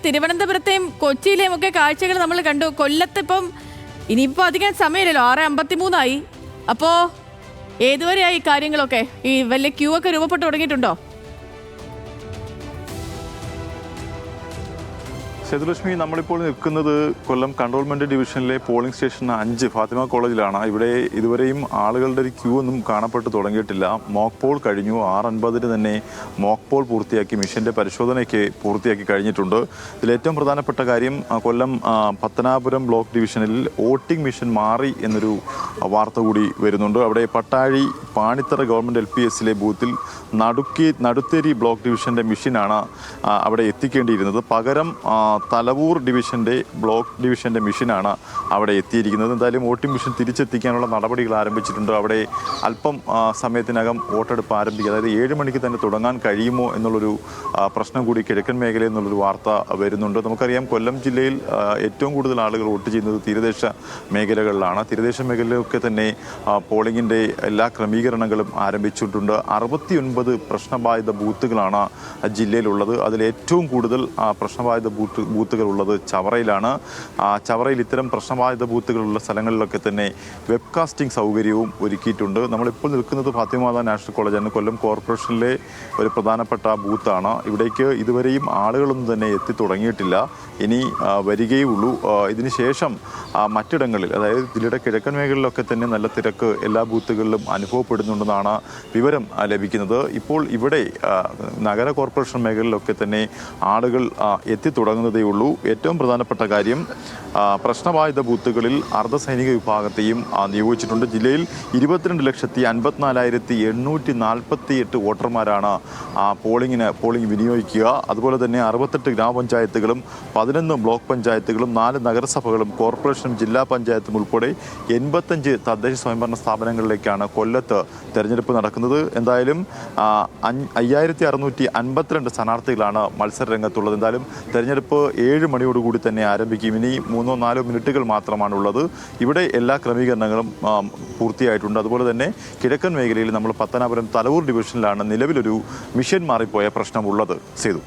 തിരുവനന്തപുരത്തെയും കൊച്ചിയിലെയും ഒക്കെ കാഴ്ചകൾ നമ്മൾ കണ്ടു. കൊല്ലത്തിപ്പം ഇനിയിപ്പോൾ അധികം സമയമില്ലല്ലോ, 6:53 അപ്പോൾ ഏതുവരെയായി കാര്യങ്ങളൊക്കെ? ഈ വലിയ ക്യൂ ഒക്കെ രൂപപ്പെട്ട് തുടങ്ങിയിട്ടുണ്ടോ? സേതുലക്ഷ്മി, നമ്മളിപ്പോൾ നിൽക്കുന്നത് കൊല്ലം കൺട്രോൾമെന്റ് ഡിവിഷനിലെ പോളിംഗ് സ്റ്റേഷൻ 5 ഫാത്തിമ കോളേജിലാണ്. ഇവിടെ ഇതുവരെയും ആളുകളുടെ ഒരു ക്യൂ ഒന്നും കാണപ്പെട്ടു തുടങ്ങിയിട്ടില്ല. മോക്ക് പോൾ കഴിഞ്ഞു. 6:50 തന്നെ മോക്ക് പോൾ പൂർത്തിയാക്കി, മിഷന്റെ പരിശോധനയ്ക്ക് പൂർത്തിയാക്കി കഴിഞ്ഞിട്ടുണ്ട്. ഇതിലേറ്റവും പ്രധാനപ്പെട്ട കാര്യം കൊല്ലം പത്തനാപുരം ബ്ലോക്ക് ഡിവിഷനിൽ വോട്ടിംഗ് മിഷൻ മാറി എന്നൊരു വാർത്ത കൂടി വരുന്നുണ്ട്. അവിടെ പട്ടാഴി പാണിത്തറ ഗവൺമെന്റ് LPSലെ ബൂത്തിൽ നടുത്തേരി ബ്ലോക്ക് ഡിവിഷന്റെ മിഷനാണ് അവിടെ എത്തിക്കേണ്ടിയിരുന്നത്. പകരം തലവൂർ ബ്ലോക്ക് ഡിവിഷന്റെ മിഷനാണ് അവിടെ എത്തിയിരിക്കുന്നത്. എന്തായാലും വോട്ടിംഗ് മിഷൻ തിരിച്ചെത്തിക്കാനുള്ള നടപടികൾ ആരംഭിച്ചിട്ടുണ്ട്. അവിടെ അല്പം സമയത്തിനകം വോട്ടെടുപ്പ് ആരംഭിക്കുക, അതായത് 7 മണിക്ക് തന്നെ തുടങ്ങാൻ കഴിയുമോ എന്നുള്ളൊരു പ്രശ്നം കൂടി കിഴക്കൻ മേഖലയിൽ നിന്നുള്ളൊരു വാർത്ത വരുന്നുണ്ട്. നമുക്കറിയാം, കൊല്ലം ജില്ലയിൽ ഏറ്റവും കൂടുതൽ ആളുകൾ വോട്ട് ചെയ്യുന്നത് തീരദേശ മേഖലകളിലാണ്. തീരദേശ മേഖലയിലൊക്കെ തന്നെ പോളിംഗിൻ്റെ എല്ലാ ക്രമീകരണങ്ങളും ആരംഭിച്ചിട്ടുണ്ട്. 69 പ്രശ്നബാധിത ബൂത്തുകളാണ് ജില്ലയിലുള്ളത്. അതിലേറ്റവും കൂടുതൽ പ്രശ്നബാധിത ബൂത്തുകൾ ഉള്ളത് ചവറയിലാണ്. ചവറയിൽ ഇത്തരം പ്രശ്നബാധിത ബൂത്തുകളുള്ള സ്ഥലങ്ങളിലൊക്കെ തന്നെ വെബ്കാസ്റ്റിംഗ് സൗകര്യവും ഒരുക്കിയിട്ടുണ്ട്. നമ്മളിപ്പോൾ നിൽക്കുന്നത് ഫാത്തിമ നാഷണൽ കോളേജാണ്. കൊല്ലം കോർപ്പറേഷനിലെ ഒരു പ്രധാനപ്പെട്ട ബൂത്താണ്. ഇവിടേക്ക് ഇതുവരെയും ആളുകളൊന്നും തന്നെ എത്തി തുടങ്ങിയിട്ടില്ല. ഇനി വരികയുള്ളൂ. ഇതിന് ശേഷം മറ്റിടങ്ങളിൽ, അതായത് ജില്ലയുടെ കിഴക്കൻ മേഖലയിലൊക്കെ തന്നെ നല്ല തിരക്ക് എല്ലാ ബൂത്തുകളിലും അനുഭവപ്പെടുന്നുണ്ടെന്നാണ് വിവരം ലഭിക്കുന്നത്. ഇപ്പോൾ ഇവിടെ നഗര കോർപ്പറേഷൻ മേഖലയിലൊക്കെ തന്നെ ആളുകൾ എത്തിത്തുടങ്ങുന്നതേ ഉള്ളൂ. ഏറ്റവും പ്രധാനപ്പെട്ട കാര്യം, പ്രശ്നബാധിത ബൂത്തുകളിൽ അർദ്ധസൈനിക വിഭാഗത്തെയും നിയോഗിച്ചിട്ടുണ്ട്. ജില്ലയിൽ 22,54,848 വോട്ടർമാരാണ് പോളിംഗ് വിനിയോഗിക്കുക. അതുപോലെ തന്നെ 68 ഗ്രാമപഞ്ചായത്തുകളും 11 ബ്ലോക്ക് പഞ്ചായത്തുകളും 4 നഗരസഭകളും കോർപ്പറേഷനും ജില്ലാ പഞ്ചായത്തും ഉൾപ്പെടെ 85 തദ്ദേശ സ്വയംഭരണ സ്ഥാപനങ്ങളിലേക്കാണ് കൊല്ലത്ത് തെരഞ്ഞെടുപ്പ് നടക്കുന്നത്. എന്തായാലും 5,652 സ്ഥാനാർത്ഥികളാണ് മത്സര രംഗത്തുള്ളത്. എന്തായാലും തെരഞ്ഞെടുപ്പ് 7 മണിയോടുകൂടി തന്നെ ആരംഭിക്കും. ഇനി 3-4 മിനിറ്റുകൾ മാത്രമാണുള്ളത്. ഇവിടെ എല്ലാ ക്രമീകരണങ്ങളും പൂർത്തിയായിട്ടുണ്ട്. അതുപോലെ തന്നെ കിഴക്കൻ മേഖലയിൽ നമ്മൾ പത്തനാപുരം തലവൂർ ഡിവിഷനിലാണ് നിലവിലൊരു മിഷൻ മാറിപ്പോയ പ്രശ്നമുള്ളത്. സേതു.